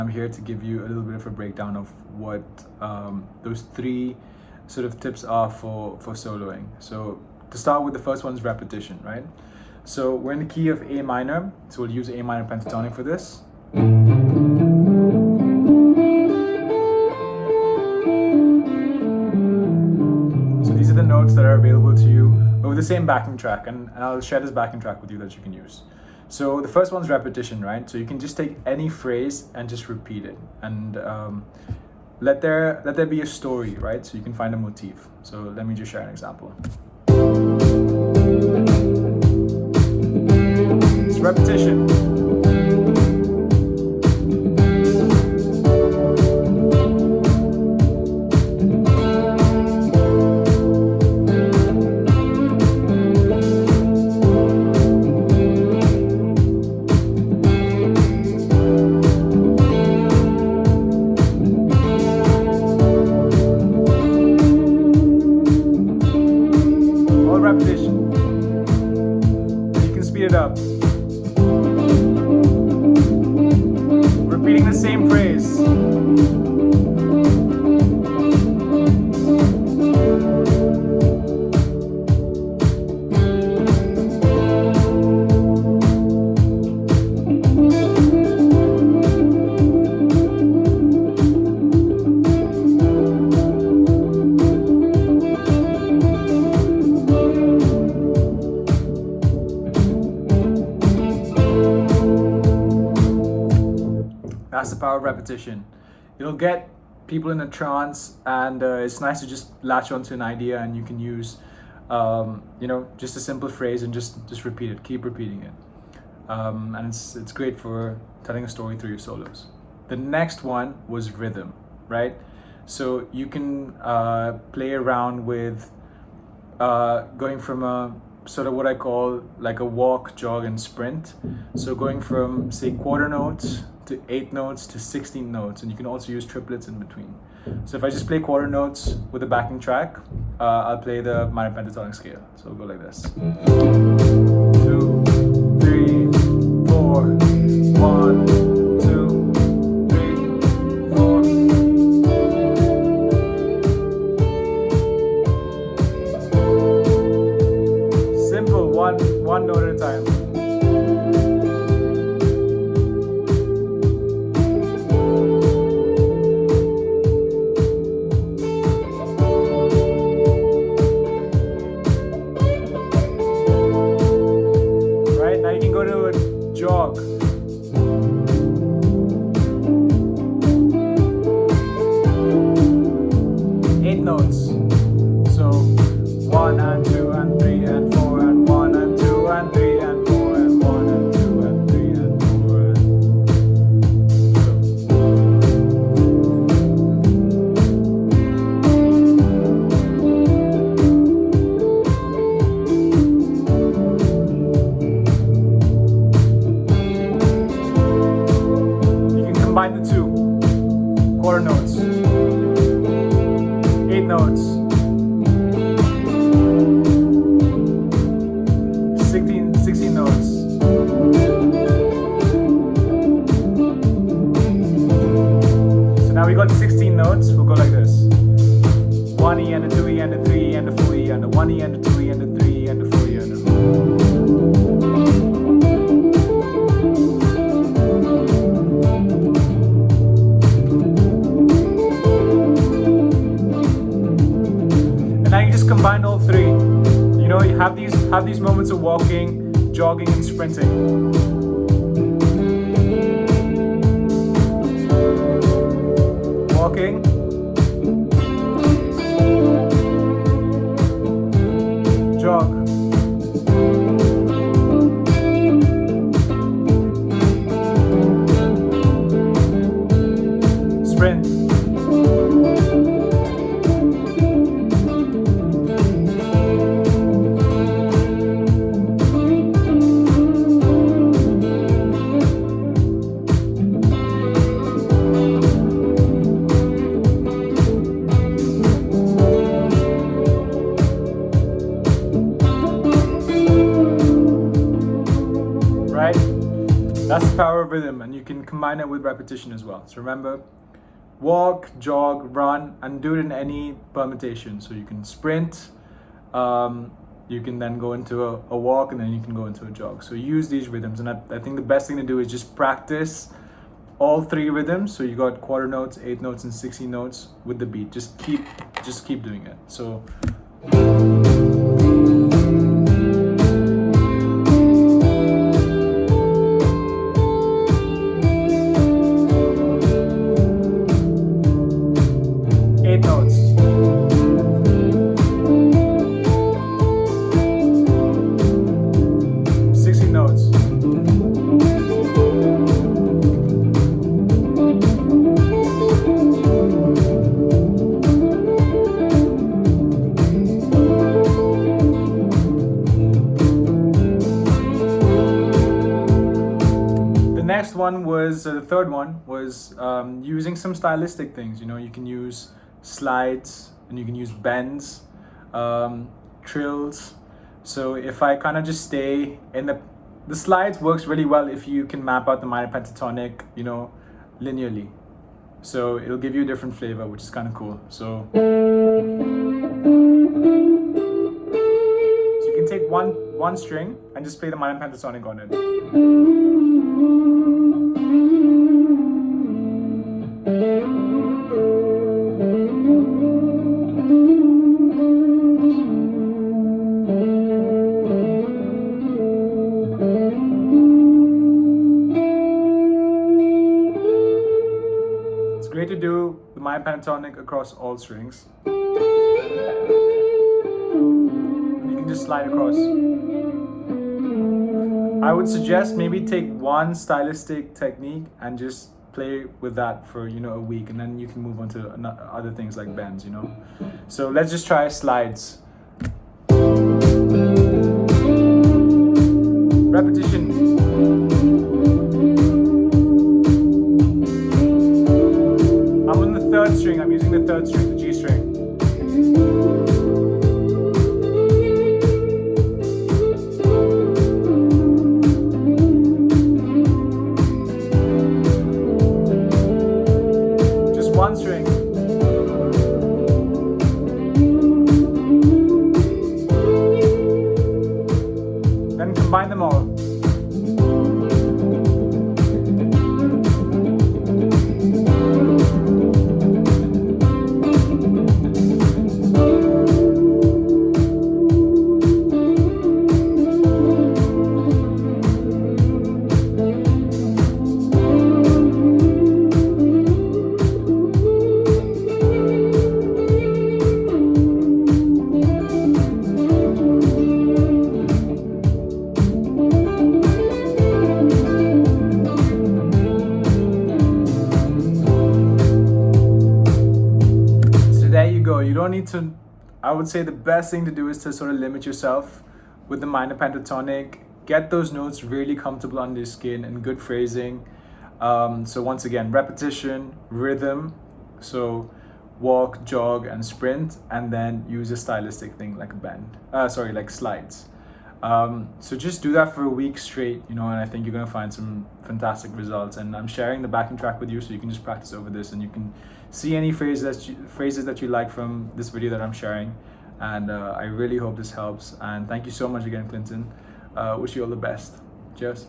I'm here to give you a little bit of a breakdown of what those three sort of tips are for soloing. So to start with, the first one is repetition, right? So we're in the key of A minor, so we'll use A minor pentatonic for this. So these are the notes that are available to you over the same backing track, and I'll share this backing track with you that you can use. So the first one's repetition, right? So you can just take any phrase and just repeat it, and let there be a story, right? So you can find a motif. So let me just share an example. It's repetition. Repetition. You can speed it up. Repeating the same phrase. That's the power of repetition. It'll get people in a trance, and it's nice to just latch onto an idea, and you can use, just a simple phrase and just repeat it, keep repeating it, and it's great for telling a story through your solos. The next one was rhythm, right? So you can play around with going from a sort of what I call like a walk, jog, and sprint. So going from, say, quarter notes to 8 notes to 16 notes, and you can also use triplets in between. So if I just play quarter notes with a backing track, I'll play the minor pentatonic scale. So we'll go like this: 2, 3, 4, 1, 2, 3, 4. Simple, one note at a time. Jog. 8 notes. So 1 and 2 and 3 and 4 and 1 and 2 and 3 and 4 and 1 and 2 and 3 and 4 and combine the two. Quarter notes. 8 notes. 16 notes. So now we got 16 notes. We'll go like this: 1 E and a 2 E and a 3 E and a 4 E and a 1 E and a 2 E and a 3 E and a 4 E and a combine all three. You know, you have these moments of walking, jogging, and sprinting. Walking. Jog. Sprint. rhythm, and you can combine it with repetition as well. So remember, walk, jog, run, and do it in any permutation. So you can sprint, you can then go into a walk, and then you can go into a jog. So use these rhythms, and I think the best thing to do is just practice all 3 rhythms. So you got quarter notes, 8 notes, and 16 notes with the beat. Just keep doing it. So notes. Notes. The next one was the third one was using some stylistic things. You know, you can use slides and you can use bends, trills. So if I kind of just stay in the slides works really well if you can map out the minor pentatonic, you know, linearly. So it'll give you a different flavor, which is kind of cool. So you can take one string and just play the minor pentatonic on it. Great to do the minor pentatonic across all strings. And you can just slide across. I would suggest maybe take one stylistic technique and just play with that for, you know, a week, and then you can move on to other things like bends, you know. So let's just try slides. Repetition. I'm using the 3rd string, the G string. Just one string. Then combine them all. You don't need to, I would say the best thing to do is to sort of limit yourself with the minor pentatonic. Get those notes really comfortable under your skin and good phrasing. So once again, repetition, rhythm. So walk, jog, and sprint, and then use a stylistic thing like a bend. Like slides. So just do that for a week straight, you know, and I think you're gonna find some fantastic results. And I'm sharing the backing track with you, so you can just practice over this, and you can see any phrases that you like from this video that I'm sharing. And I really hope this helps. And thank you so much again, Clinton. Wish you all the best. Cheers.